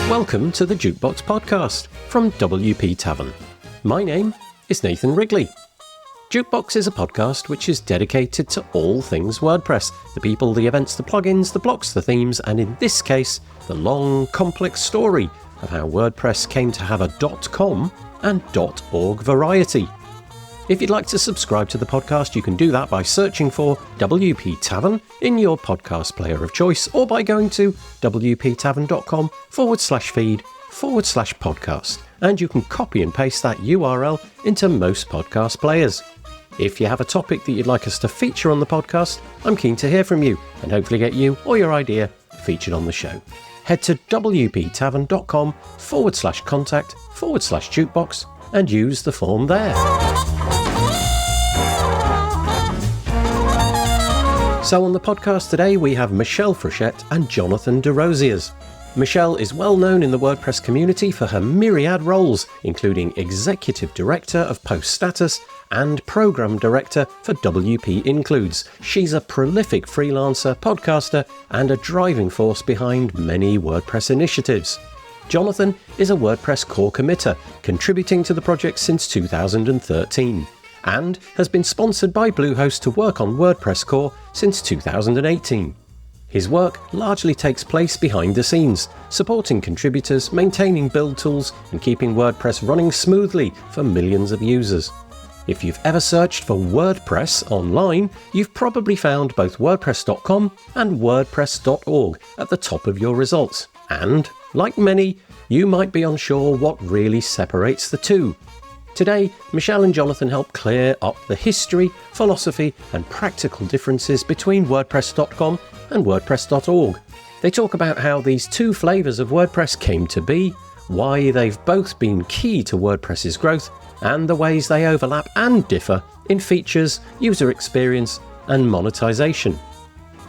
Welcome to the Jukebox Podcast from WP Tavern. My name is Nathan Wrigley. Jukebox is a podcast which is dedicated to all things WordPress, the people, the events, the plugins, the blocks, the themes, and in this case, the long, complex story of how WordPress came to have a .com and .org variety. If you'd like to subscribe to the podcast, you can do that by searching for WP Tavern in your podcast player of choice or by going to wptavern.com/feed/podcast. And you can copy and paste that URL into most podcast players. If you have a topic that you'd like us to feature on the podcast, I'm keen to hear from you and hopefully get you or your idea featured on the show. Head to wptavern.com/contact/jukebox and use the form there. So on the podcast today, we have Michelle Frechette and Jonathan Desrosiers. Michelle is well known in the WordPress community for her myriad roles, including Executive Director of Post Status and Program Director for WP Includes. She's a prolific freelancer, podcaster, and a driving force behind many WordPress initiatives. Jonathan is a WordPress core committer, contributing to the project since 2013. And has been sponsored by Bluehost to work on WordPress core since 2018. His work largely takes place behind the scenes, supporting contributors, maintaining build tools, and keeping WordPress running smoothly for millions of users. If you've ever searched for WordPress online, you've probably found both WordPress.com and WordPress.org at the top of your results. And, like many, you might be unsure what really separates the two. Today, Michelle and Jonathan help clear up the history, philosophy, and practical differences between WordPress.com and WordPress.org. They talk about how these two flavours of WordPress came to be, why they've both been key to WordPress's growth, and the ways they overlap and differ in features, user experience, and monetization.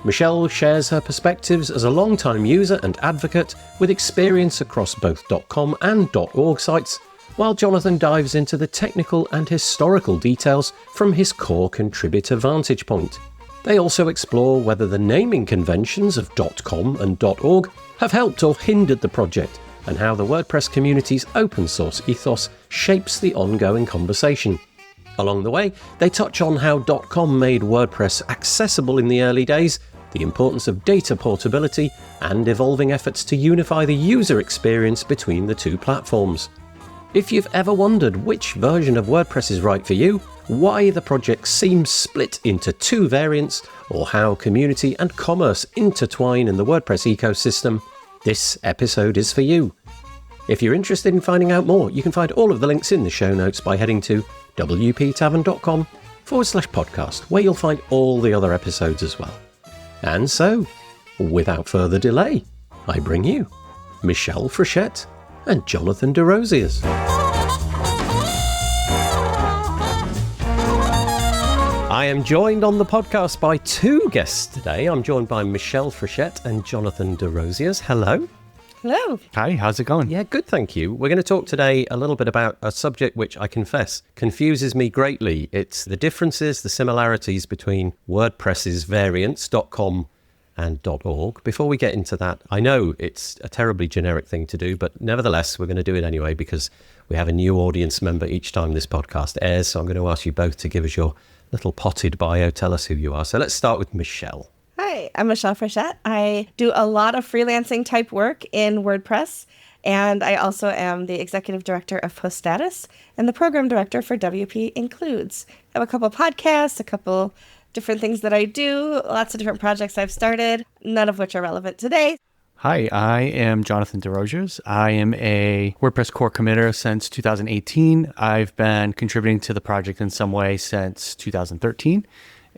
Michelle shares her perspectives as a long-time user and advocate with experience across both .com and .org sites, while Jonathan dives into the technical and historical details from his core contributor vantage point. They also explore whether the naming conventions of .com and .org have helped or hindered the project, and how the WordPress community's open source ethos shapes the ongoing conversation. Along the way, they touch on how .com made WordPress accessible in the early days, the importance of data portability, and evolving efforts to unify the user experience between the two platforms. If you've ever wondered which version of WordPress is right for you, why the project seems split into two variants, or how community and commerce intertwine in the WordPress ecosystem, this episode is for you. If you're interested in finding out more, you can find all of the links in the show notes by heading to wptavern.com/podcast, where you'll find all the other episodes as well. And so, without further delay, I bring you Michelle Frechette and Jonathan Desrosiers. I am joined on the podcast by two guests today. I'm joined by Michelle Frechette and Jonathan Desrosiers. Hello. Hello. Hi, how's it going? Yeah, good, thank you. We're going to talk today a little bit about a subject which I confess confuses me greatly. It's the differences, the similarities between WordPress's variants, .com and .org. Before we get into that, I know it's a terribly generic thing to do, but nevertheless, we're going to do it anyway because we have a new audience member each time this podcast airs. So I'm going to ask you both to give us your little potted bio. Tell us who you are. So let's start with Michelle. Hi, I'm Michelle Frechette. I do a lot of freelancing type work in WordPress, and I also am the Executive Director of Post Status and the Program Director for WP Includes. I have a couple podcasts, a couple different things that I do, lots of different projects I've started, none of which are relevant today. Hi, I am Jonathan Desrosiers. I am a WordPress core committer since 2018. I've been contributing to the project in some way since 2013.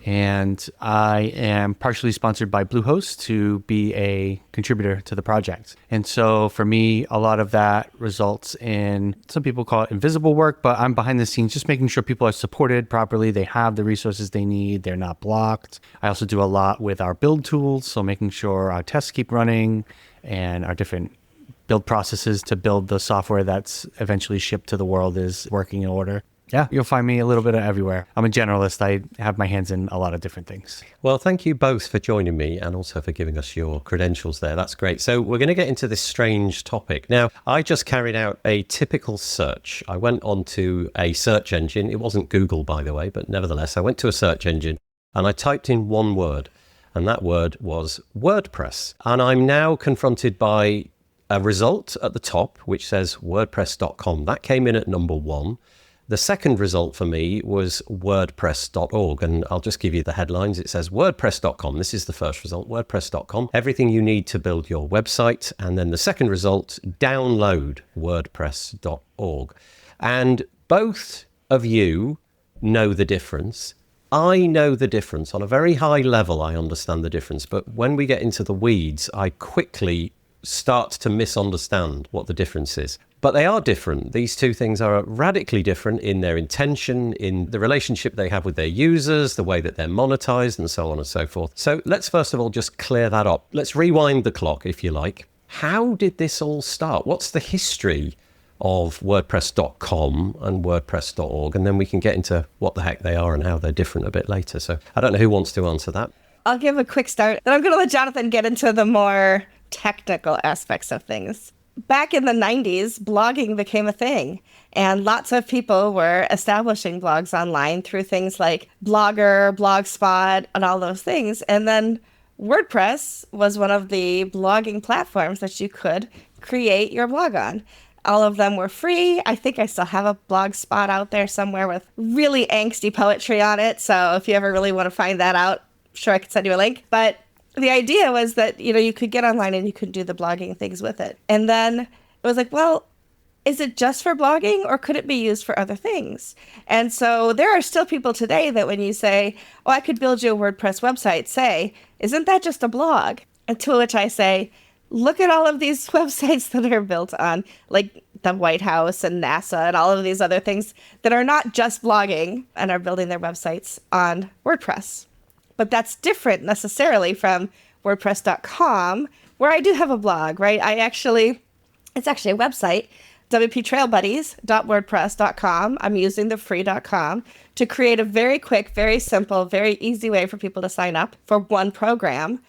And I am partially sponsored by Bluehost to be a contributor to the project. And so for me, a lot of that results in, some people call it invisible work, but I'm behind the scenes just making sure people are supported properly. They have the resources they need. They're not blocked. I also do a lot with our build tools. So making sure our tests keep running and our different build processes to build the software that's eventually shipped to the world is working in order. Yeah, you'll find me a little bit of everywhere. I'm a generalist. I have my hands in a lot of different things. Well, thank you both for joining me and also for giving us your credentials there. That's great. So we're going to get into this strange topic. Now, I just carried out a typical search. I went onto a search engine. It wasn't Google, by the way, but nevertheless, I went to a search engine and I typed in one word, and that word was WordPress. And I'm now confronted by a result at the top, which says wordpress.com. That came in at number 1. The second result for me was wordpress.org, and I'll just give you the headlines. It says wordpress.com. This is the first result, wordpress.com. Everything you need to build your website. And then the second result, download wordpress.org. And both of you know the difference. I know the difference. On a very high level, I understand the difference. But when we get into the weeds, I quickly start to misunderstand what the difference is. But they are different. These two things are radically different in their intention, in the relationship they have with their users, the way that they're monetized, and so on and so forth. So let's first of all just clear that up. Let's rewind the clock, if you like. How did this all start? What's the history of WordPress.com and WordPress.org? And then we can get into what the heck they are and how they're different a bit later. So I don't know who wants to answer that. I'll give a quick start, then I'm going to let Jonathan get into the more technical aspects of things. Back in the 90s, blogging became a thing, and lots of people were establishing blogs online through things like Blogger, Blogspot, and all those things. And then WordPress was one of the blogging platforms that you could create your blog on. All of them were free. I think I still have a blog spot out there somewhere with really angsty poetry on it. So if you ever really want to find that out, sure, I could send you a link. But the idea was that, you could get online and you could do the blogging things with it. And then it was like, well, is it just for blogging or could it be used for other things? And so there are still people today that when you say, oh, I could build you a WordPress website, say, isn't that just a blog? And to which I say, look at all of these websites that are built on like the White House and NASA and all of these other things that are not just blogging and are building their websites on WordPress. But that's different necessarily from WordPress.com, where I do have a blog, right? It's actually a website, wptrailbuddies.wordpress.com. I'm using the free.com to create a very quick, very simple, very easy way for people to sign up for one program.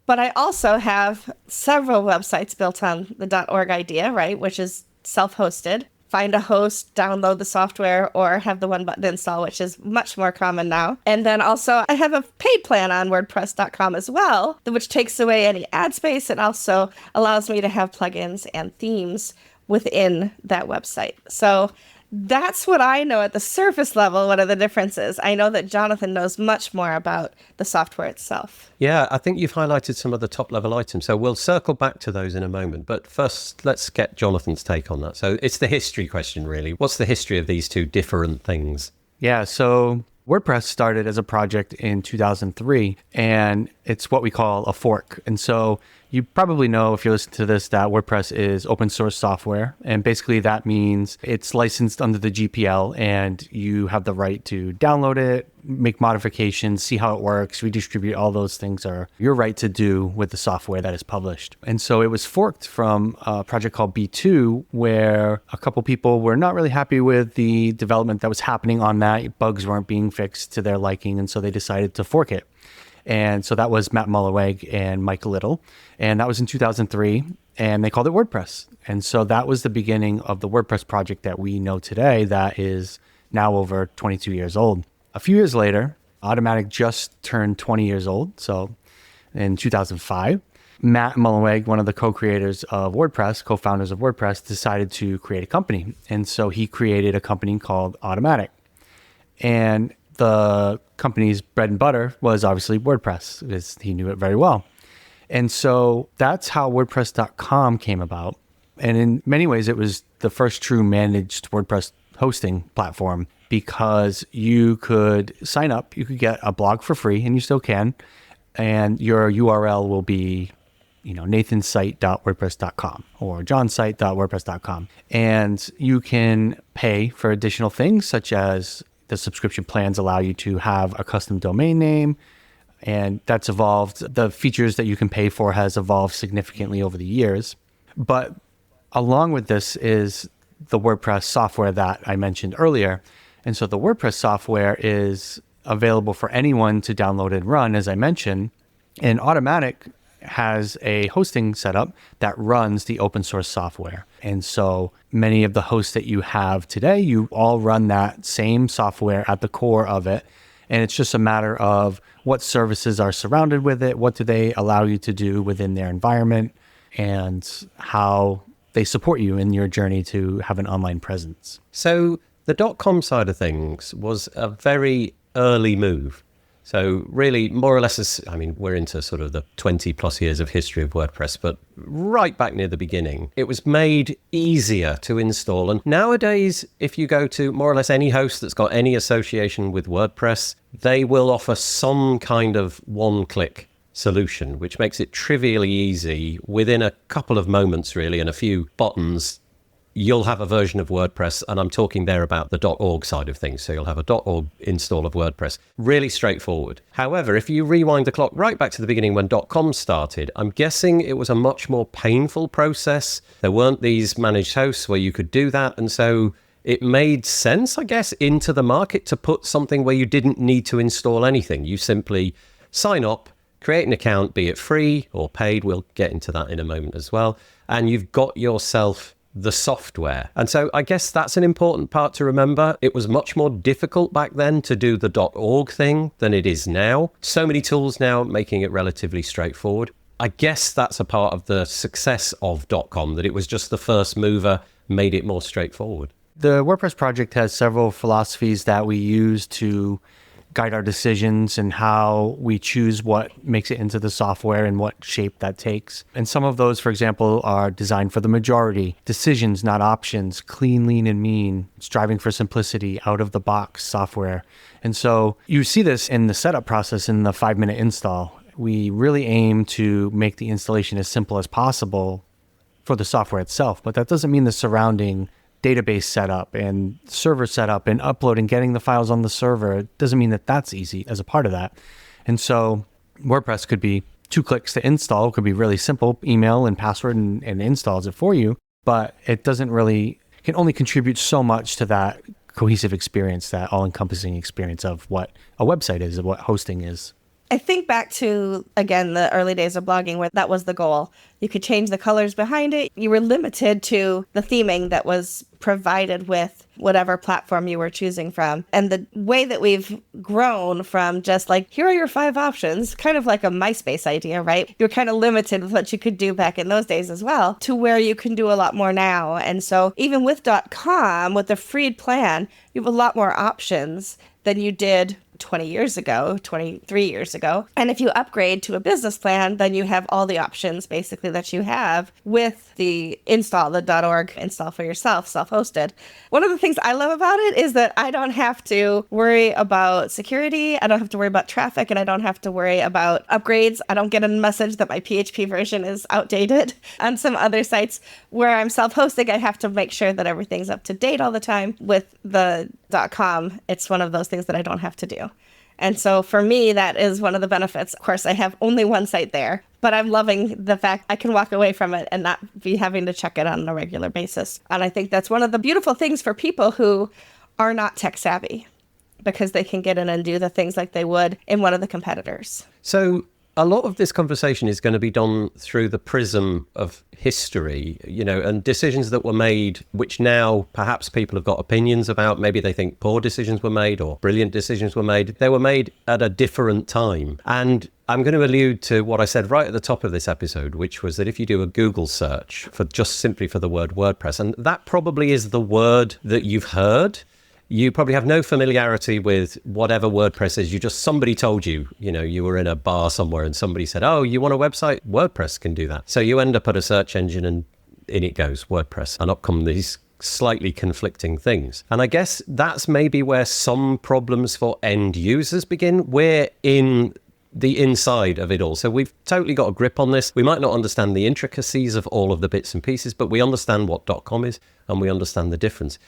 But I also have several websites built on the .org idea, right, which is self-hosted. Find a host, download the software, or have the one button install, which is much more common now. And then also I have a paid plan on WordPress.com as well, which takes away any ad space and also allows me to have plugins and themes within that website. So that's what I know at the surface level, what are the differences. I know that Jonathan knows much more about the software itself. Yeah, I think you've highlighted some of the top level items. So we'll circle back to those in a moment. But first, let's get Jonathan's take on that. So it's the history question, really. What's the history of these two different things? Yeah, so WordPress started as a project in 2003, and it's what we call a fork. And so you probably know, if you listen to this, that WordPress is open source software. And basically that means it's licensed under the GPL and you have the right to download it, make modifications, see how it works, redistribute. All those things are your right to do with the software that is published. And so it was forked from a project called B2, where a couple people were not really happy with the development that was happening on that. Bugs weren't being fixed to their liking. And so they decided to fork it. And so that was Matt Mullenweg and Mike Little. And that was in 2003. And they called it WordPress. And so that was the beginning of the WordPress project that we know today that is now over 22 years old. A few years later, Automattic just turned 20 years old. So in 2005, Matt Mullenweg, one of the co-creators of WordPress, co-founders of WordPress, decided to create a company. And so he created a company called Automattic. And the company's bread and butter was obviously WordPress, because he knew it very well. And so that's how WordPress.com came about. And in many ways, it was the first true managed WordPress hosting platform, because you could sign up, you could get a blog for free, and you still can. And your URL will be, nathansite.wordpress.com or johnsite.wordpress.com. And you can pay for additional things, such as the subscription plans allow you to have a custom domain name, and that's evolved. The features that you can pay for has evolved significantly over the years. But along with this is the WordPress software that I mentioned earlier. And so the WordPress software is available for anyone to download and run, as I mentioned. And Automatic has a hosting setup that runs the open source software. And so many of the hosts that you have today, you all run that same software at the core of it. And it's just a matter of what services are surrounded with it, what do they allow you to do within their environment, and how they support you in your journey to have an online presence. So the .com side of things was a very early move. So really, more or less, we're into sort of the 20 plus years of history of WordPress, but right back near the beginning, it was made easier to install. And nowadays, if you go to more or less any host that's got any association with WordPress, they will offer some kind of one-click solution, which makes it trivially easy. Within a couple of moments, really, and a few buttons, you'll have a version of WordPress, and I'm talking there about the .org side of things. So you'll have a .org install of WordPress. Really straightforward. However, if you rewind the clock right back to the beginning when .com started, I'm guessing it was a much more painful process. There weren't these managed hosts where you could do that. And so it made sense, I guess, into the market to put something where you didn't need to install anything. You simply sign up, create an account, be it free or paid. We'll get into that in a moment as well. And you've got yourself the software. And so I guess that's an important part to remember. It was much more difficult back then to do the .org thing than it is now. So many tools now making it relatively straightforward. I guess that's a part of the success of .com, that it was just the first mover, made it more straightforward. The WordPress project has several philosophies that we use to guide our decisions and how we choose what makes it into the software and what shape that takes. And some of those, for example, are designed for the majority, decisions, not options, clean, lean, and mean, striving for simplicity, out-of-the-box software. And so you see this in the setup process in the 5-minute install. We really aim to make the installation as simple as possible for the software itself, but that doesn't mean the surrounding database setup and server setup and uploading, getting the files on the server. It doesn't mean that that's easy as a part of that. And so WordPress could be 2 clicks to install. It could be really simple, email and password and installs it for you, but it doesn't really, can only contribute so much to that cohesive experience, that all-encompassing experience of what a website is, of what hosting is. I think back to, again, the early days of blogging where that was the goal. You could change the colors behind it. You were limited to the theming that was provided with whatever platform you were choosing from. And the way that we've grown from just like, here are your 5 options, kind of like a MySpace idea, right? You're kind of limited with what you could do back in those days as well, to where you can do a lot more now. And so even with .com, with the freed plan, you have a lot more options than you did 20 years ago, 23 years ago. And if you upgrade to a business plan, then you have all the options basically that you have with the install, the .org install for yourself, self-hosted. One of the things I love about it is that I don't have to worry about security. I don't have to worry about traffic, and I don't have to worry about upgrades. I don't get a message that my PHP version is outdated. On some other sites where I'm self-hosting, I have to make sure that everything's up to date all the time. With the .com, it's one of those things that I don't have to do. And so for me, that is one of the benefits. Of course, I have only one site there, but I'm loving the fact I can walk away from it and not be having to check it on a regular basis. And I think that's one of the beautiful things for people who are not tech savvy, because they can get in and do the things like they would in one of the competitors. So a lot of this conversation is going to be done through the prism of history, and decisions that were made, which now perhaps people have got opinions about. Maybe they think poor decisions were made or brilliant decisions were made. They were made at a different time. And I'm going to allude to what I said right at the top of this episode, which was that if you do a Google search for just simply for the word WordPress, and that probably is the word that you've heard, you probably have no familiarity with whatever WordPress is. Somebody told you, you were in a bar somewhere and somebody said, oh, you want a website? WordPress can do that. So you end up at a search engine and in it goes, WordPress, and up come these slightly conflicting things. And I guess that's maybe where some problems for end users begin. We're in the inside of it all. So we've totally got a grip on this. We might not understand the intricacies of all of the bits and pieces, but we understand what .com is and we understand the difference.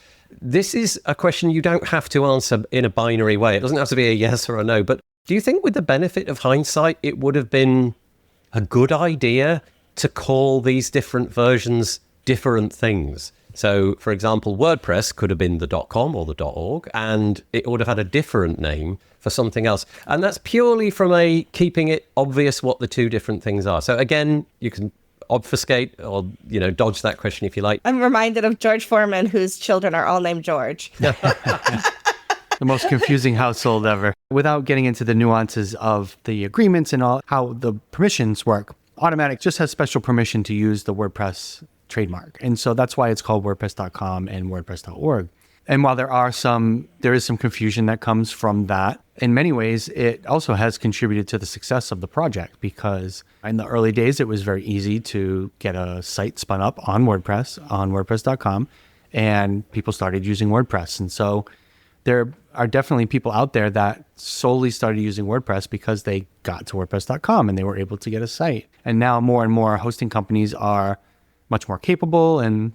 This is a question you don't have to answer in a binary way. It doesn't have to be a yes or a no, but do you think with the benefit of hindsight, it would have been a good idea to call these different versions different things? So, for example, WordPress could have been the .com or the .org, and it would have had a different name for something else. And that's purely from a keeping it obvious what the two different things are. So again, you can obfuscate or, dodge that question if you like. I'm reminded of George Foreman, whose children are all named George. The most confusing household ever. Without getting into the nuances of the agreements and all, how the permissions work, Automatic just has special permission to use the WordPress trademark. And so that's why it's called WordPress.com and WordPress.org. And while there is some confusion that comes from that, in many ways, it also has contributed to the success of the project, because in the early days, it was very easy to get a site spun up on WordPress, on WordPress.com, and people started using WordPress. And so there are definitely people out there that solely started using WordPress because they got to WordPress.com and they were able to get a site. And now more and more hosting companies are much more capable, and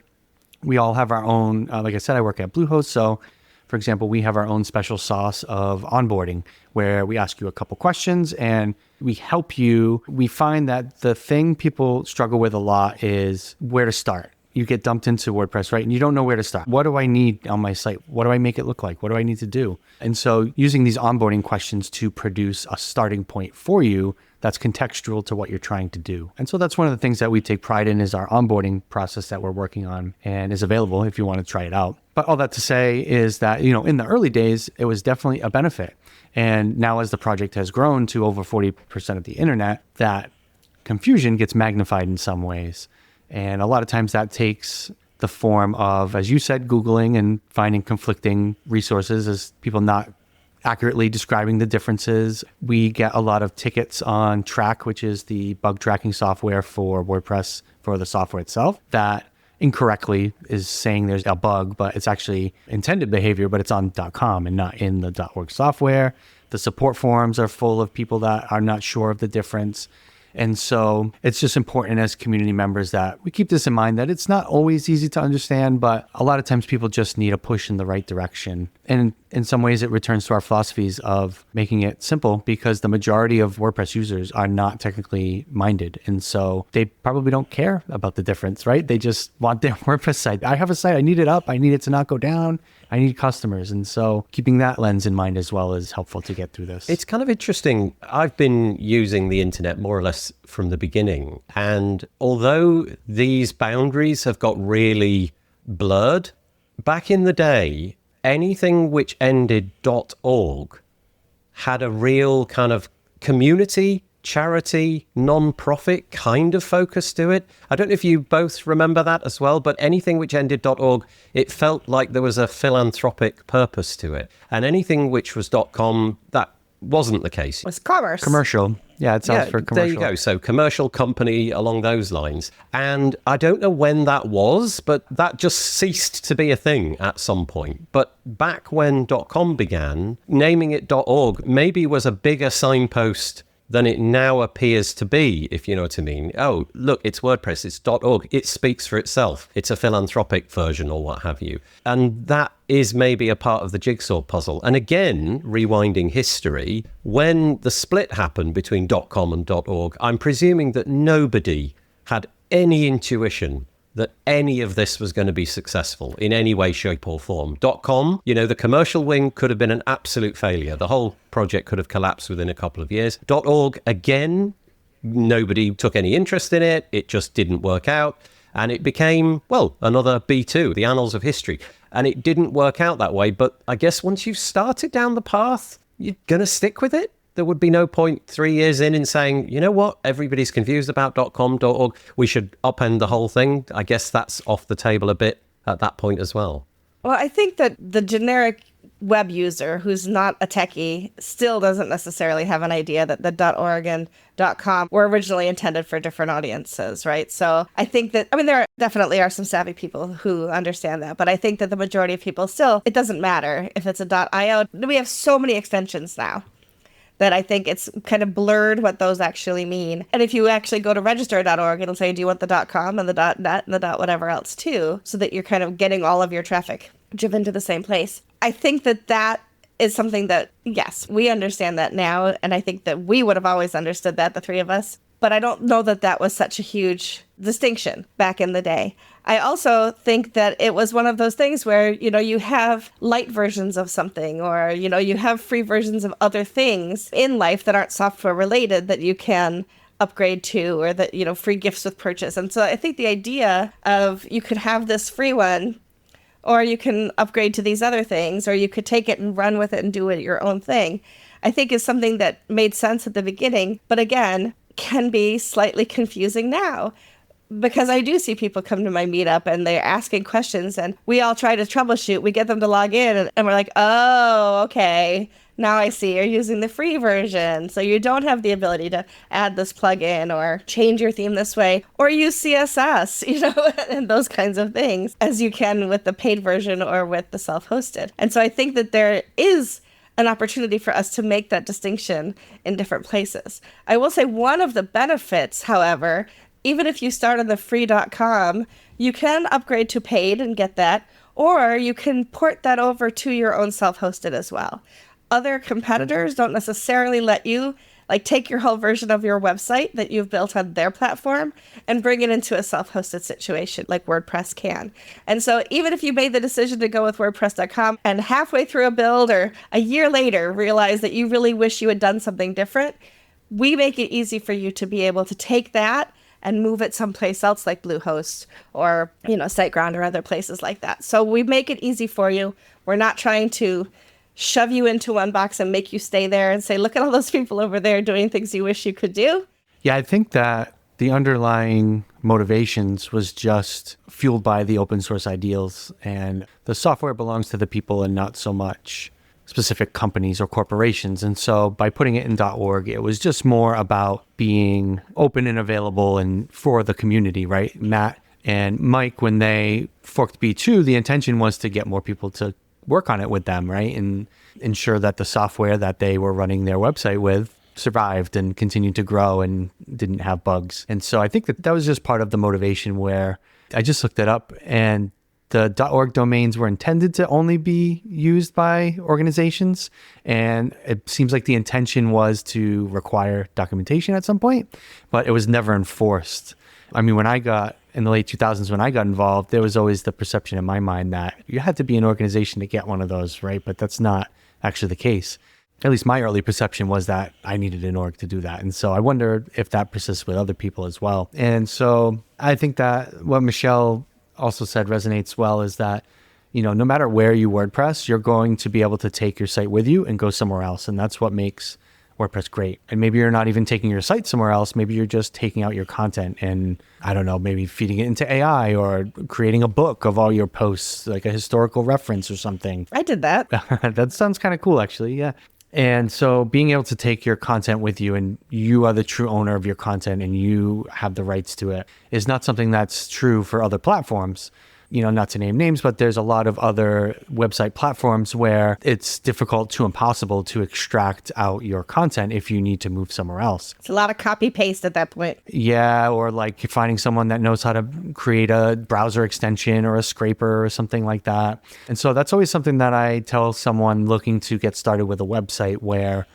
we all have our own, like I said, I work at Bluehost. So for example, we have our own special sauce of onboarding where we ask you a couple questions and we help you. We find that the thing people struggle with a lot is where to start. You get dumped into WordPress, right? And you don't know where to start. What do I need on my site? What do I make it look like? What do I need to do? And so using these onboarding questions to produce a starting point for you that's contextual to what you're trying to do. And so that's one of the things that we take pride in, is our onboarding process that we're working on and is available if you want to try it out. But all that to say is that, in the early days, it was definitely a benefit. And now as the project has grown to over 40% of the internet, that confusion gets magnified in some ways. And a lot of times that takes the form of, as you said, Googling and finding conflicting resources as people not accurately describing the differences. We get a lot of tickets on Track, which is the bug tracking software for WordPress, for the software itself, that incorrectly is saying there's a bug, but it's actually intended behavior, but it's on .com and not in the .org software. The support forums are full of people that are not sure of the difference. And so it's just important as community members that we keep this in mind, that it's not always easy to understand, but a lot of times people just need a push in the right direction. And in some ways, it returns to our philosophies of making it simple, because the majority of WordPress users are not technically minded. And so they probably don't care about the difference, right? They just want their WordPress site. I have a site, I need it up, I need it to not go down, I need customers. And so keeping that lens in mind as well is helpful to get through this. It's kind of interesting. I've been using the internet more or less from the beginning. And although these boundaries have got really blurred, back in the day, anything which ended .org had a real kind of community, charity, non-profit kind of focus to it. I don't know if you both remember that as well, but anything which ended .org, it felt like there was a philanthropic purpose to it. And anything which was .com, that wasn't the case. It was commerce. Commercial. Yeah, it sounds for commercial. There you go. So commercial company along those lines. And I don't know when that was, but that just ceased to be a thing at some point. But back when .com began, naming it .org maybe was a bigger signpost than it now appears to be, if you know what I mean. Oh, look, it's WordPress, it's .org. It speaks for itself. It's a philanthropic version or what have you. And that is maybe a part of the jigsaw puzzle. And again, rewinding history, when the split happened between .com and .org, I'm presuming that nobody had any intuition that any of this was going to be successful in any way, shape or form. .com, the commercial wing could have been an absolute failure. The whole project could have collapsed within a couple of years. .org, again, nobody took any interest in it. It just didn't work out. And it became, another B2, the annals of history. And it didn't work out that way. But I guess once you've started down the path, you're going to stick with it. There would be no point 3 years in saying, you know what, everybody's confused about .com, .org. We should upend the whole thing. I guess that's off the table a bit at that point as well. Well, I think that the generic web user who's not a techie still doesn't necessarily have an idea that the .org and .com were originally intended for different audiences, right? So I think that, there definitely are some savvy people who understand that, but I think that the majority of people still, it doesn't matter if it's a .io. We have so many extensions now that I think it's kind of blurred what those actually mean. And if you actually go to register.org, it'll say, do you want the .com and the .net and the .whatever else too, so that you're kind of getting all of your traffic driven to the same place. I think that is something that, yes, we understand that now, and I think that we would have always understood that, the three of us. But I don't know that that was such a huge distinction back in the day. I also think that it was one of those things where, you have light versions of something, or, you have free versions of other things in life that aren't software related that you can upgrade to, or that, free gifts with purchase. And so I think the idea of you could have this free one, or you can upgrade to these other things, or you could take it and run with it and do it your own thing, I think is something that made sense at the beginning, but again, can be slightly confusing now. Because I do see people come to my meetup and they're asking questions, and we all try to troubleshoot. We get them to log in and we're like, oh, okay. Now I see you're using the free version. So you don't have the ability to add this plugin or change your theme this way or use CSS, and those kinds of things as you can with the paid version or with the self-hosted. And so I think that there is an opportunity for us to make that distinction in different places. I will say one of the benefits, however, even if you start on the free.com, you can upgrade to paid and get that, or you can port that over to your own self-hosted as well. Other competitors don't necessarily let you take your whole version of your website that you've built on their platform and bring it into a self-hosted situation like WordPress can. And so even if you made the decision to go with WordPress.com and halfway through a build or a year later realize that you really wish you had done something different, we make it easy for you to be able to take that and move it someplace else like Bluehost or, SiteGround or other places like that. So we make it easy for you. We're not trying to shove you into one box and make you stay there and say, look at all those people over there doing things you wish you could do. Yeah, I think that the underlying motivations was just fueled by the open source ideals, and the software belongs to the people and not so much specific companies or corporations. And so by putting it in .org, it was just more about being open and available and for the community, right? Matt and Mike, when they forked B2, the intention was to get more people to work on it with them, right? And ensure that the software that they were running their website with survived and continued to grow and didn't have bugs. And so I think that was just part of the motivation, where I just looked it up, and the .org domains were intended to only be used by organizations. And it seems like the intention was to require documentation at some point, but it was never enforced. I mean, in the late 2000s, when I got involved, there was always the perception in my mind that you had to be an organization to get one of those, right? But that's not actually the case. At least my early perception was that I needed an org to do that. And so I wonder if that persists with other people as well. And so I think that what Michelle also said resonates well, is that, no matter where you WordPress, you're going to be able to take your site with you and go somewhere else. And that's what makes WordPress great. And maybe you're not even taking your site somewhere else. Maybe you're just taking out your content and, I don't know, maybe feeding it into AI or creating a book of all your posts, like a historical reference or something. I did that. That sounds kind of cool, actually. Yeah. And so being able to take your content with you, and you are the true owner of your content and you have the rights to it, is not something that's true for other platforms. Not to name names, but there's a lot of other website platforms where it's difficult to impossible to extract out your content if you need to move somewhere else. It's a lot of copy paste at that point. Yeah, or like finding someone that knows how to create a browser extension or a scraper or something like that. And so that's always something that I tell someone looking to get started with a website, where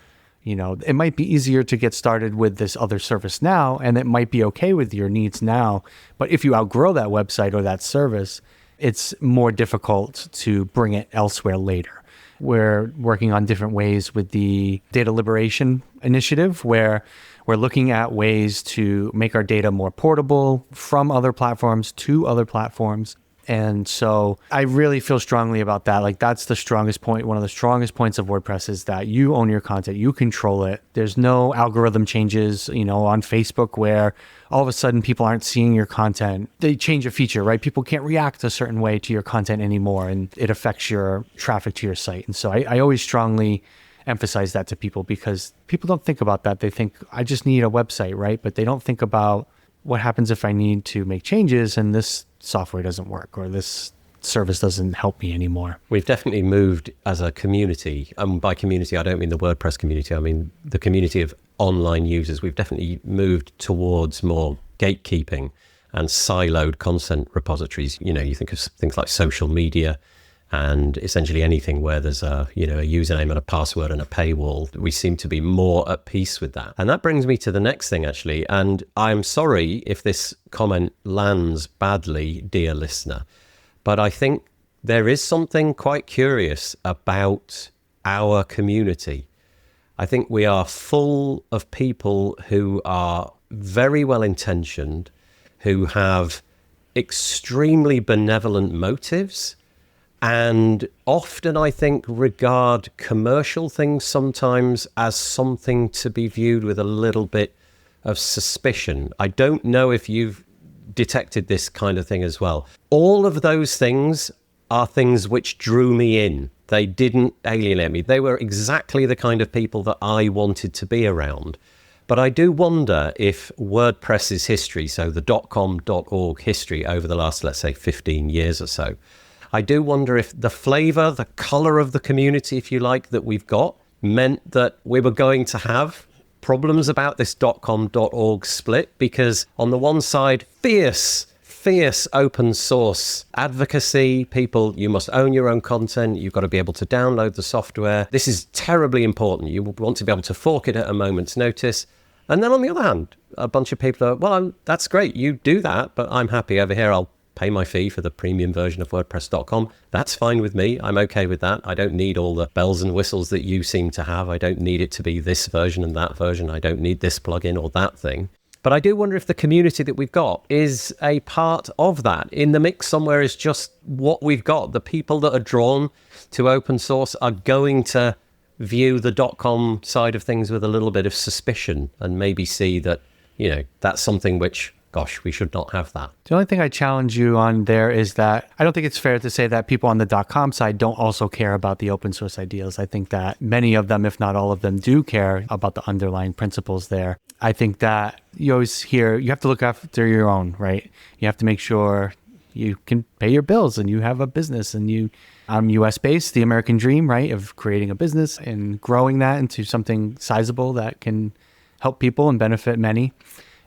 it might be easier to get started with this other service now, and it might be okay with your needs now. But if you outgrow that website or that service, it's more difficult to bring it elsewhere later. We're working on different ways with the data liberation initiative, where we're looking at ways to make our data more portable from other platforms to other platforms. And so I really feel strongly about that. Like, that's the strongest point. One of the strongest points of WordPress is that you own your content, you control it. There's no algorithm changes, on Facebook, where all of a sudden people aren't seeing your content. They change a feature, right? People can't react a certain way to your content anymore, and it affects your traffic to your site. And so I always strongly emphasize that to people, because people don't think about that. They think, I just need a website, right? But they don't think about what happens if I need to make changes and this software doesn't work, or this service doesn't help me anymore. We've definitely moved as a community, and by community I don't mean the WordPress community, I mean the community of online users. We've definitely moved towards more gatekeeping and siloed content repositories. You think of things like social media and essentially anything where there's a username and a password and a paywall, we seem to be more at peace with that. And that brings me to the next thing, actually. And I'm sorry if this comment lands badly, dear listener, but I think there is something quite curious about our community. I think we are full of people who are very well intentioned, who have extremely benevolent motives, and often, I think, regard commercial things sometimes as something to be viewed with a little bit of suspicion. I don't know if you've detected this kind of thing as well. All of those things are things which drew me in. They didn't alienate me. They were exactly the kind of people that I wanted to be around. But I do wonder if WordPress's history, so the .com.org history over the last, let's say, 15 years or so, I do wonder if the flavor, the color of the community, if you like, that we've got meant that we were going to have problems about this .com.org split, because on the one side, fierce open source advocacy, people, you must own your own content, you've got to be able to download the software. This is terribly important. You want to be able to fork it at a moment's notice. And then on the other hand, a bunch of people are, well, that's great, you do that, but I'm happy over here. I'll pay my fee for the premium version of WordPress.com. That's fine with me. I'm okay with that. I don't need all the bells and whistles that you seem to have. I don't need it to be this version and that version. I don't need this plugin or that thing. But I do wonder if the community that we've got is a part of that. In the mix somewhere is just what we've got. The people that are drawn to open source are going to view the .com side of things with a little bit of suspicion and maybe see that, that's something which, gosh, we should not have that. The only thing I challenge you on there is that I don't think it's fair to say that people on the .com side don't also care about the open source ideals. I think that many of them, if not all of them, do care about the underlying principles there. I think that you always hear, you have to look after your own, right? You have to make sure you can pay your bills and you have a business, and I'm US based, the American dream, right? Of creating a business and growing that into something sizable that can help people and benefit many.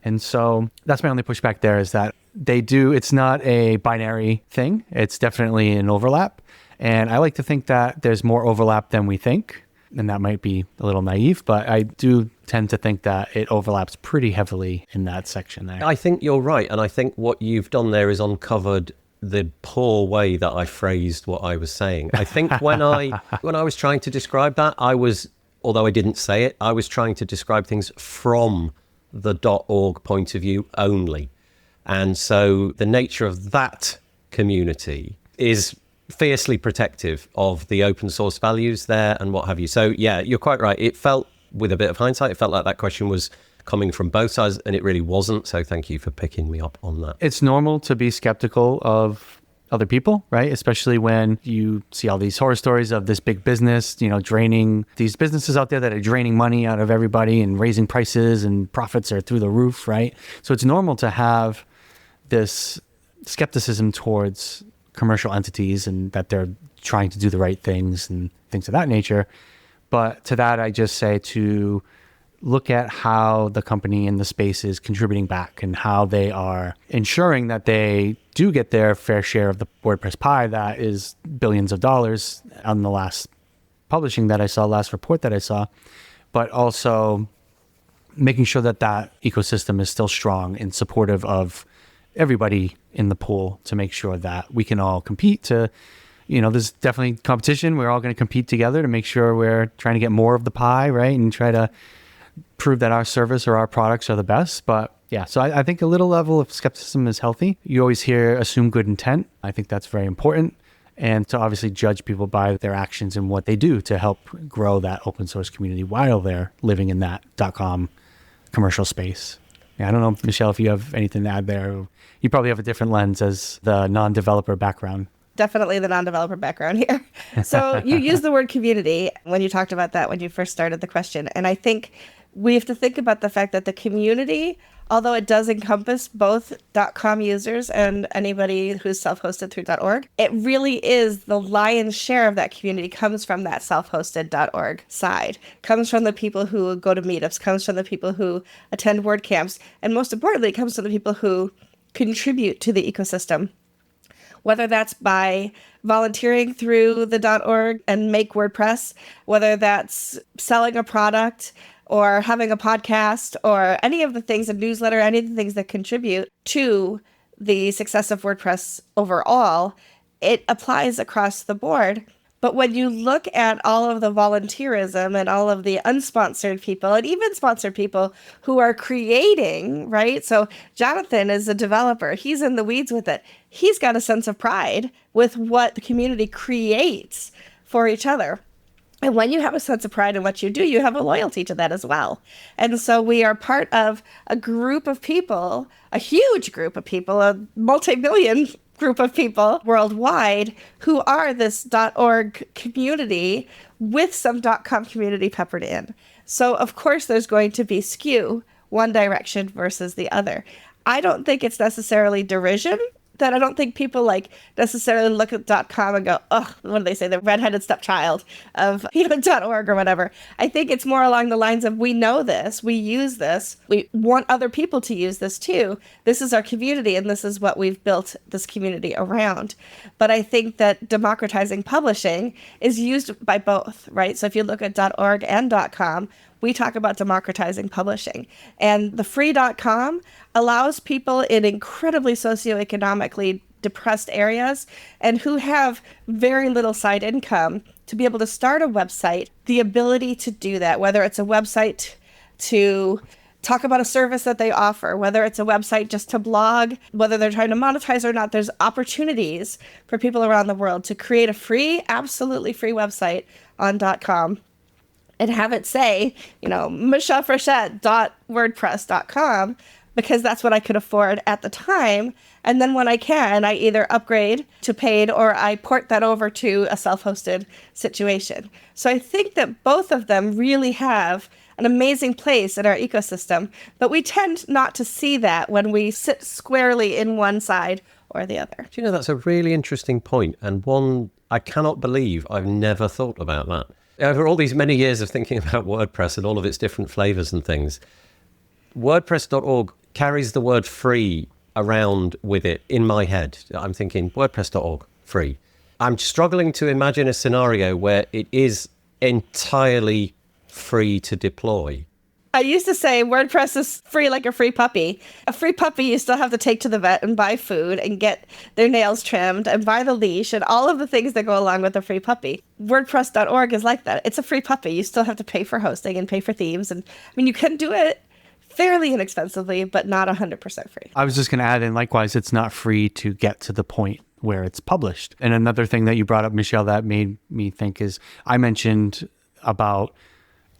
And so that's my only pushback there, is that it's not a binary thing. It's definitely an overlap. And I like to think that there's more overlap than we think. And that might be a little naive, but I do tend to think that it overlaps pretty heavily in that section there. I think you're right. And I think what you've done there is uncovered the poor way that I phrased what I was saying. I think when I was trying to describe that, although I didn't say it, I was trying to describe things from the .org point of view only. And so the nature of that community is fiercely protective of the open source values there and what have you. So yeah, you're quite right. It felt, with a bit of hindsight, it felt like that question was coming from both sides, and it really wasn't. So thank you for picking me up on that. It's normal to be skeptical of other people, right? Especially when you see all these horror stories of this big business, draining these businesses out there that are draining money out of everybody and raising prices, and profits are through the roof, right? So it's normal to have this skepticism towards commercial entities and that they're trying to do the right things and things of that nature. But to that, I just say to look at how the company in the space is contributing back and how they are ensuring that they do get their fair share of the WordPress pie that is billions of dollars on the last publishing that I saw, last report that I saw, but also making sure that that ecosystem is still strong and supportive of everybody in the pool, to make sure that we can all compete to, there's definitely competition. We're all going to compete together to make sure we're trying to get more of the pie, right? And try to prove that our service or our products are the best. But yeah, so I think a little level of skepticism is healthy. You always hear assume good intent. I think that's very important. And to obviously judge people by their actions and what they do to help grow that open source community while they're living in that .com commercial space. Yeah, I don't know, Michelle, if you have anything to add there. You probably have a different lens as the non-developer background. Definitely the non-developer background here. So you used the word community when you talked about that when you first started the question. And I think we have to think about the fact that the community, although it does encompass both .com users and anybody who's self-hosted through .org, it really is the lion's share of that community comes from that self-hosted .org side, comes from the people who go to meetups, comes from the people who attend WordCamps, and most importantly, it comes from the people who contribute to the ecosystem. whether that's by volunteering through the .org and make WordPress, whether that's selling a product or having a podcast or any of the things, a newsletter, any of the things that contribute to the success of WordPress overall, it applies across the board. But when you look at all of the volunteerism and all of the unsponsored people and even sponsored people who are creating, right? So Jonathan is a developer. He's in the weeds with it. He's got a sense of pride with what the community creates for each other. And when you have a sense of pride in what you do, you have a loyalty to that as well. And so we are part of a group of people, a huge group of people, a multi-million group of people worldwide who are this .org community with some .com community peppered in. So of course there's going to be skew one direction versus the other. I don't think it's necessarily derision. That I don't think people like necessarily look at .com and go, oh, what do they say? The redheaded stepchild of .org or whatever. I think it's more along the lines of, we know this, we use this, we want other people to use this too. This is our community and this is what we've built this community around. But I think that democratizing publishing is used by both, right? So if you look at .org and .com, we talk about democratizing publishing. And the free.com allows people in incredibly socioeconomically depressed areas and who have very little side income to be able to start a website, the ability to do that, whether it's a website to talk about a service that they offer, whether it's a website just to blog, whether they're trying to monetize or not. There's opportunities for people around the world to create a free, absolutely free website on .com. And have it say, michellefrechette.wordpress.com, because that's what I could afford at the time. And then when I can, I either upgrade to paid or I port that over to a self-hosted situation. So I think that both of them really have an amazing place in our ecosystem, but we tend not to see that when we sit squarely in one side or the other. Do you know, that's a really interesting point, and one I cannot believe I've never thought about that. Over all these many years of thinking about WordPress and all of its different flavors and things, WordPress.org carries the word free around with it in my head. I'm thinking WordPress.org, free. I'm struggling to imagine a scenario where it is entirely free to deploy. I used to say WordPress is free like a free puppy. A free puppy you still have to take to the vet and buy food and get their nails trimmed and buy the leash and all of the things that go along with a free puppy. WordPress.org is like that. It's a free puppy. You still have to pay for hosting and pay for themes. And I mean, you can do it fairly inexpensively, but not 100% free. I was just going to add, and likewise, it's not free to get to the point where it's published. And another thing that you brought up, Michelle, that made me think is I mentioned about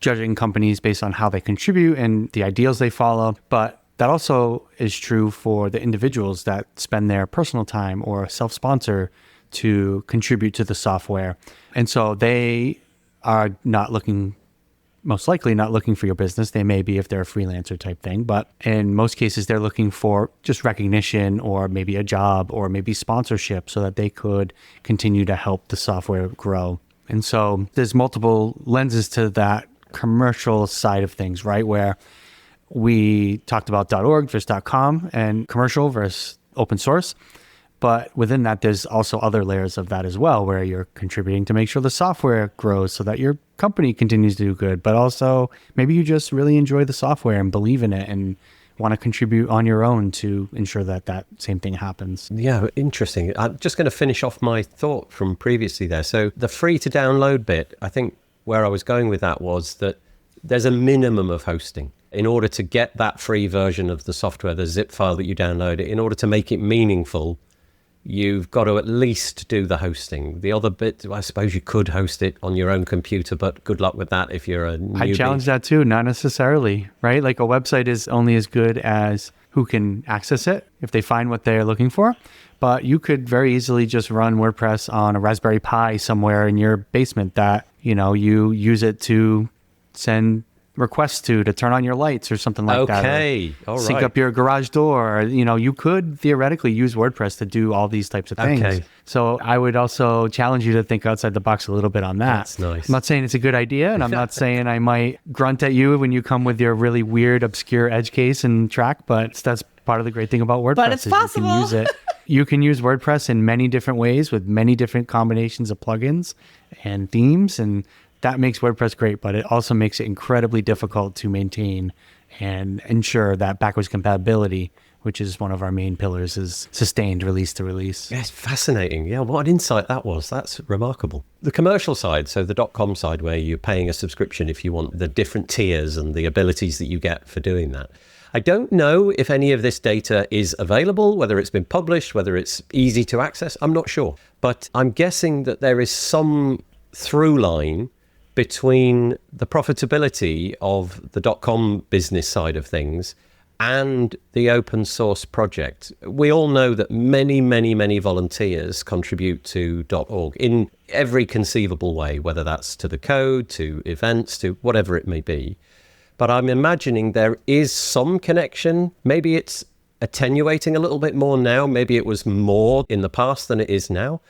judging companies based on how they contribute and the ideals they follow. But that also is true for the individuals that spend their personal time or self-sponsor to contribute to the software. And so they are most likely not looking for your business. They may be if they're a freelancer type thing, but in most cases, they're looking for just recognition or maybe a job or maybe sponsorship so that they could continue to help the software grow. And so there's multiple lenses to that commercial side of things, right? Where we talked about .org versus .com and commercial versus open source. But within that, there's also other layers of that as well, where you're contributing to make sure the software grows so that your company continues to do good. But also maybe you just really enjoy the software and believe in it and want to contribute on your own to ensure that that same thing happens. Yeah, interesting. I'm just going to finish off my thought from previously there. So the free to download bit, I think where I was going with that was that there's a minimum of hosting. In order to get that free version of the software, the zip file that you download, in order to make it meaningful, you've got to at least do the hosting. The other bit, I suppose you could host it on your own computer, but good luck with that if you're a newbie. I challenge that too, not necessarily, right? Like a website is only as good as who can access it if they find what they're looking for. But you could very easily just run WordPress on a Raspberry Pi somewhere in your basement that, you use it to send requests to turn on your lights or something like that. Okay, all right. Sync up your garage door. You could theoretically use WordPress to do all these types of things. Okay. So I would also challenge you to think outside the box a little bit on that. That's nice. I'm not saying it's a good idea, and I'm not saying I might grunt at you when you come with your really weird, obscure edge case and track, but that's part of the great thing about WordPress. But it's possible. You can use it You can use WordPress in many different ways with many different combinations of plugins and themes, and that makes WordPress great, but it also makes it incredibly difficult to maintain and ensure that backwards compatibility, which is one of our main pillars, is sustained release to release. Yes, fascinating. Yeah, what an insight that was. That's remarkable. The commercial side, so the .com side, where you're paying a subscription if you want the different tiers and the abilities that you get for doing that. I don't know if any of this data is available, whether it's been published, whether it's easy to access. I'm not sure. But I'm guessing that there is some through line between the profitability of the .com business side of things and the open source project. We all know that many, many, many volunteers contribute to .org in every conceivable way, whether that's to the code, to events, to whatever it may be. But I'm imagining there is some connection. Maybe it's attenuating a little bit more now. Maybe it was more in the past than it is now.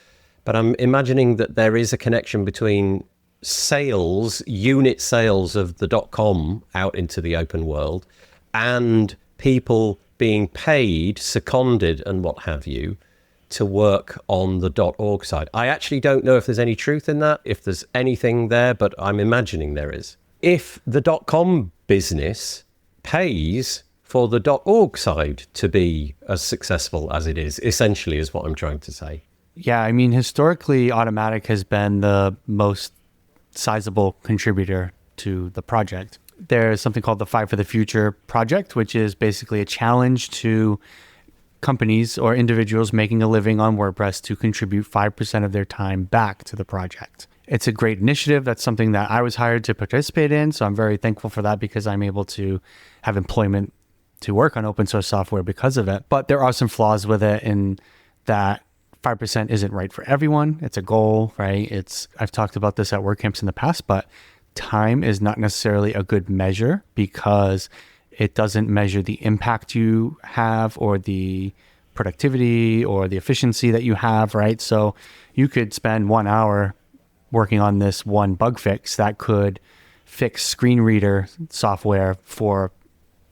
But I'm imagining that there is a connection between sales, unit sales of the .com out into the open world, and people being paid, seconded and what have you, to work on the .org side. I actually don't know if there's any truth in that, if there's anything there, but I'm imagining there is. If the .com business pays for the .org side to be as successful as it is, essentially is what I'm trying to say. Yeah, I mean, historically, Automatic has been the most sizable contributor to the project. There's something called the Five for the Future project, which is basically a challenge to companies or individuals making a living on WordPress to contribute 5% of their time back to the project. It's a great initiative. That's something that I was hired to participate in. So I'm very thankful for that because I'm able to have employment to work on open source software because of it. But there are some flaws with it in that 5% isn't right for everyone. It's a goal, right? I've talked about this at WordCamps in the past, but time is not necessarily a good measure because it doesn't measure the impact you have or the productivity or the efficiency that you have, right? So you could spend 1 hour working on this one bug fix that could fix screen reader software for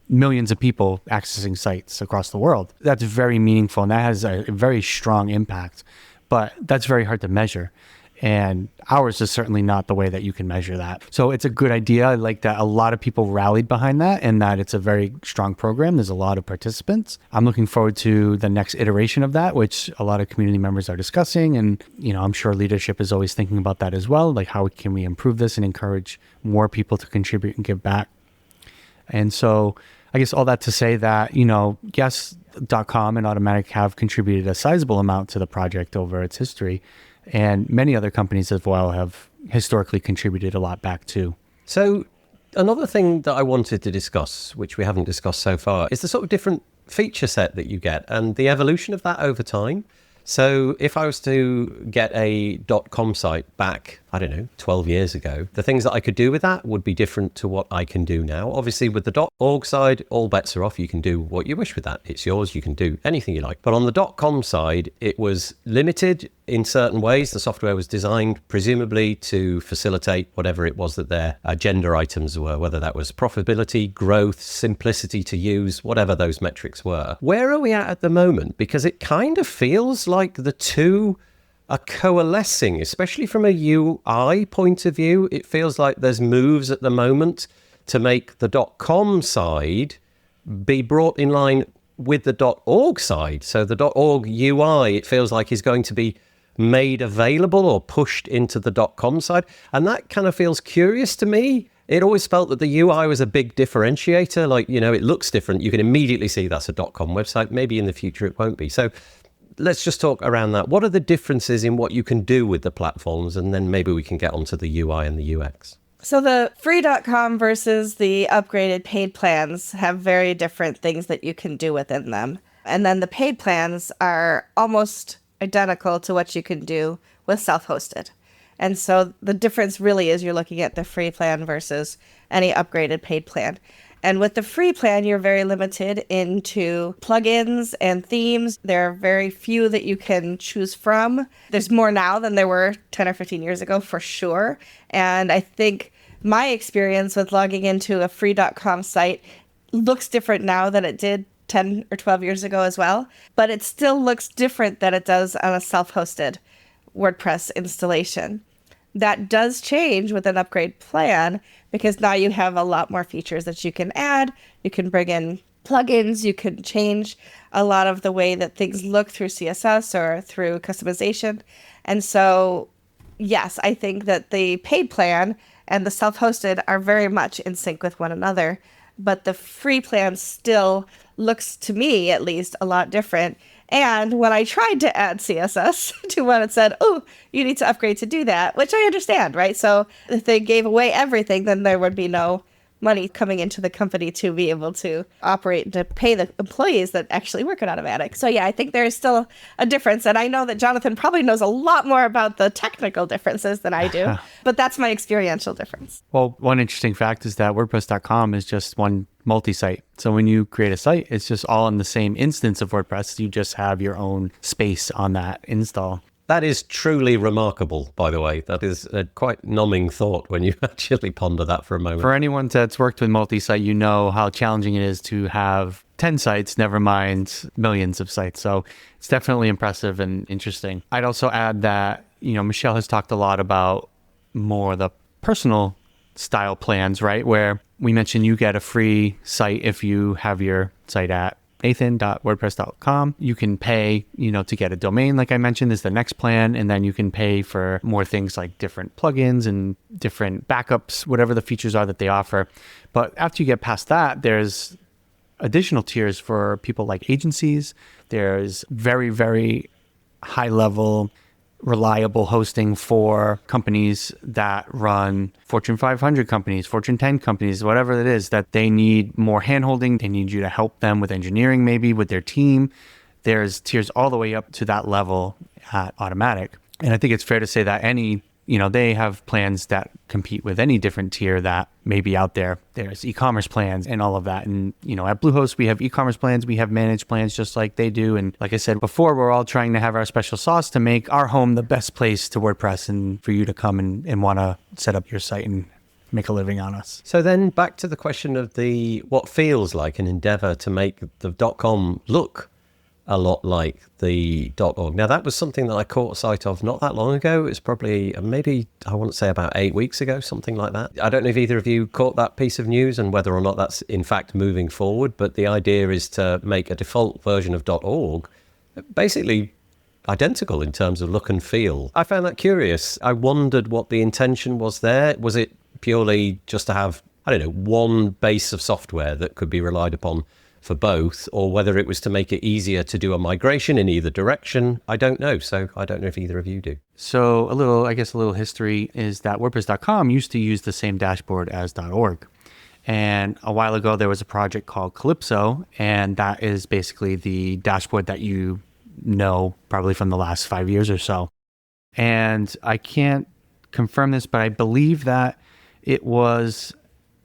millions of people accessing sites across the world. That's very meaningful and that has a very strong impact, but that's very hard to measure. And ours is certainly not the way that you can measure that. So it's a good idea. I like that a lot of people rallied behind that and that it's a very strong program. There's a lot of participants. I'm looking forward to the next iteration of that, which a lot of community members are discussing. And, I'm sure leadership is always thinking about that as well. Like how can we improve this and encourage more people to contribute and give back? And so I guess all that to say that, yes, .com and Automatic have contributed a sizable amount to the project over its history. And many other companies as well have historically contributed a lot back too. So another thing that I wanted to discuss, which we haven't discussed so far, is the sort of different feature set that you get and the evolution of that over time. So if I was to get a .com site back, 12 years ago, the things that I could do with that would be different to what I can do now. Obviously, with the .org side, all bets are off. You can do what you wish with that. It's yours. You can do anything you like. But on the .com side, it was limited in certain ways. The software was designed presumably to facilitate whatever it was that their agenda items were, whether that was profitability, growth, simplicity to use, whatever those metrics were. Where are we at the moment? Because it kind of feels like the two are coalescing, especially from a UI point of view. It feels like there's moves at the moment to make the .com side be brought in line with the .org side. So the .org UI, it feels like, is going to be made available or pushed into the .com side. And that kind of feels curious to me. It always felt that the UI was a big differentiator. Like, it looks different. You can immediately see that's a .com website. Maybe in the future it won't be. So let's just talk around that. What are the differences in what you can do with the platforms? And then maybe we can get onto the UI and the UX. So the free.com versus the upgraded paid plans have very different things that you can do within them. And then the paid plans are almost identical to what you can do with self-hosted. And so the difference really is you're looking at the free plan versus any upgraded paid plan. And with the free plan, you're very limited into plugins and themes. There are very few that you can choose from. There's more now than there were 10 or 15 years ago, for sure. And I think my experience with logging into a free.com site looks different now than it did 10 or 12 years ago as well, but it still looks different than it does on a self-hosted WordPress installation. That does change with an upgrade plan because now you have a lot more features that you can add. You can bring in plugins, you can change a lot of the way that things look through CSS or through customization. And so, yes, I think that the paid plan and the self-hosted are very much in sync with one another, but the free plan still looks, to me at least, a lot different. And when I tried to add CSS to one, it said, oh, you need to upgrade to do that, which I understand, right? So if they gave away everything, then there would be no money coming into the company to be able to operate and to pay the employees that actually work at Automatic. So yeah, I think there is still a difference. And I know that Jonathan probably knows a lot more about the technical differences than I do, but that's my experiential difference. Well, one interesting fact is that WordPress.com is just one multi-site. So when you create a site, it's just all in the same instance of WordPress. You just have your own space on that install. That is truly remarkable, by the way. That is a quite numbing thought when you actually ponder that for a moment. For anyone that's worked with multi-site, you know how challenging it is to have 10 sites, never mind millions of sites. So it's definitely impressive and interesting. I'd also add that, Michelle has talked a lot about more the personal style plans, right? Where we mentioned you get a free site if you have your site at nathan.wordpress.com. You can pay, to get a domain, like I mentioned, is the next plan. And then you can pay for more things like different plugins and different backups, whatever the features are that they offer. But after you get past that, there's additional tiers for people like agencies. There's very, very high level reliable hosting for companies that run Fortune 500 companies, Fortune 10 companies, whatever it is, that they need more handholding. They need you to help them with engineering, maybe with their team. There's tiers all the way up to that level at Automatic. And I think it's fair to say that they have plans that compete with any different tier that may be out there. There's e-commerce plans and all of that. And, at Bluehost, we have e-commerce plans, we have managed plans just like they do. And like I said before, we're all trying to have our special sauce to make our home the best place to WordPress and for you to come and want to set up your site and make a living on us. So then back to the question of what feels like an endeavor to make the .com look a lot like the .org. Now, that was something that I caught sight of not that long ago. It was probably maybe, I want to say about 8 weeks ago, something like that. I don't know if either of you caught that piece of news and whether or not that's in fact moving forward, but the idea is to make a default version of .org basically identical in terms of look and feel. I found that curious. I wondered what the intention was there. Was it purely just to have, one base of software that could be relied upon for both, or whether it was to make it easier to do a migration in either direction? I don't know. So I don't know if either of you do. So a little history is that WordPress.com used to use the same dashboard as .org. And a while ago, there was a project called Calypso, and that is basically the dashboard that you know probably from the last 5 years or so. And I can't confirm this, but I believe that it was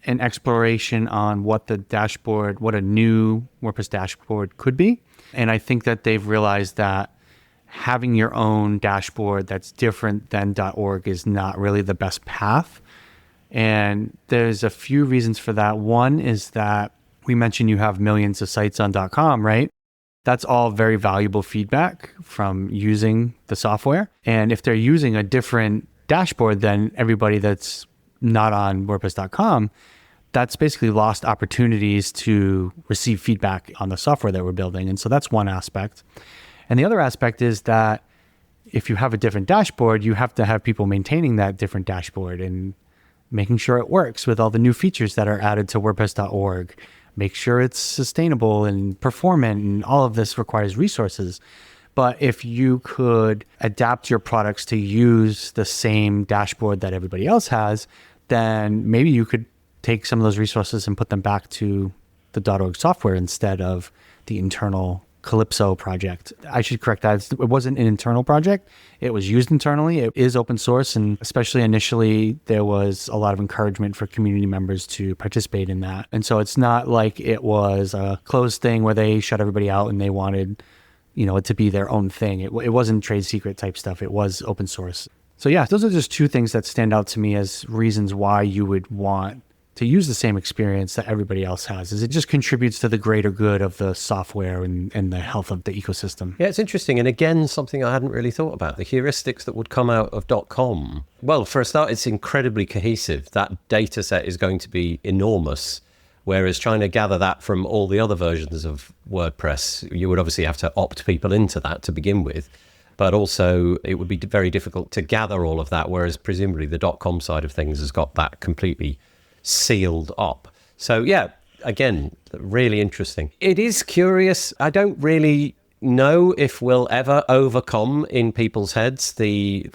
an exploration on what a new WordPress dashboard could be. And I think that they've realized that having your own dashboard that's different than .org is not really the best path. And there's a few reasons for that. One is that we mentioned you have millions of sites on .com, right? That's all very valuable feedback from using the software. And if they're using a different dashboard than everybody that's not on WordPress.com, that's basically lost opportunities to receive feedback on the software that we're building. And so that's one aspect. And the other aspect is that if you have a different dashboard, you have to have people maintaining that different dashboard and making sure it works with all the new features that are added to WordPress.org. Make sure it's sustainable and performant, and all of this requires resources. But if you could adapt your products to use the same dashboard that everybody else has, then maybe you could take some of those resources and put them back to the .org software instead of the internal Calypso project. I should correct that. It wasn't an internal project. It was used internally. It is open source, and especially initially, there was a lot of encouragement for community members to participate in that. And so it's not like it was a closed thing where they shut everybody out and they wanted, it to be their own thing. It wasn't trade secret type stuff. It was open source. So yeah, those are just two things that stand out to me as reasons why you would want to use the same experience that everybody else has. Is it just contributes to the greater good of the software and the health of the ecosystem. Yeah, it's interesting. And again, something I hadn't really thought about, the heuristics that would come out of .com. Well, for a start, it's incredibly cohesive. That data set is going to be enormous. Whereas trying to gather that from all the other versions of WordPress, you would obviously have to opt people into that to begin with. But also it would be very difficult to gather all of that, whereas presumably the .com side of things has got that completely sealed up. So yeah, again, really interesting. It is curious. I don't really know if we'll ever overcome in people's heads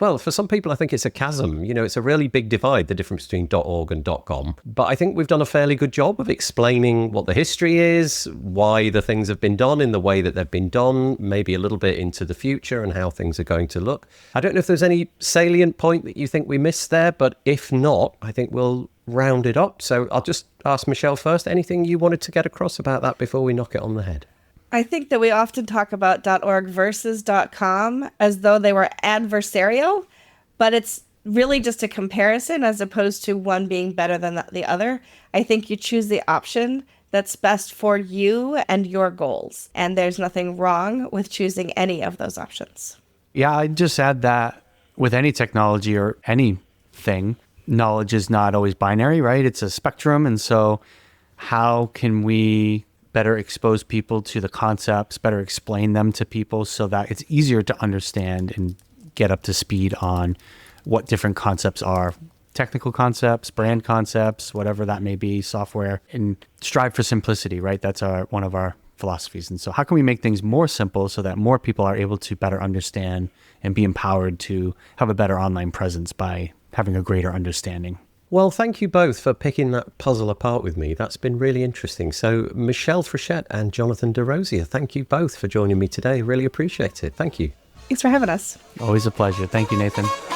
well, for some people, I think it's a chasm. It's a really big divide, the difference between .org and .com. But I think we've done a fairly good job of explaining what the history is, why the things have been done in the way that they've been done, maybe a little bit into the future and how things are going to look. I don't know if there's any salient point that you think we missed there, but if not, I think we'll round it up. So I'll just ask Michelle first, anything you wanted to get across about that before we knock it on the head? I think that we often talk about .org versus .com as though they were adversarial, but it's really just a comparison as opposed to one being better than the other. I think you choose the option that's best for you and your goals, and there's nothing wrong with choosing any of those options. Yeah, I'd just add that with any technology or anything, knowledge is not always binary, right? It's a spectrum. And so how can we better expose people to the concepts, better explain them to people so that it's easier to understand and get up to speed on what different concepts are, technical concepts, brand concepts, whatever that may be, software, and strive for simplicity, right? That's one of our philosophies. And so how can we make things more simple so that more people are able to better understand and be empowered to have a better online presence by having a greater understanding? Well, thank you both for picking that puzzle apart with me. That's been really interesting. So Michelle Frechette and Jonathan Desrosiers, thank you both for joining me today. Really appreciate it. Thank you. Thanks for having us. Always a pleasure. Thank you, Nathan.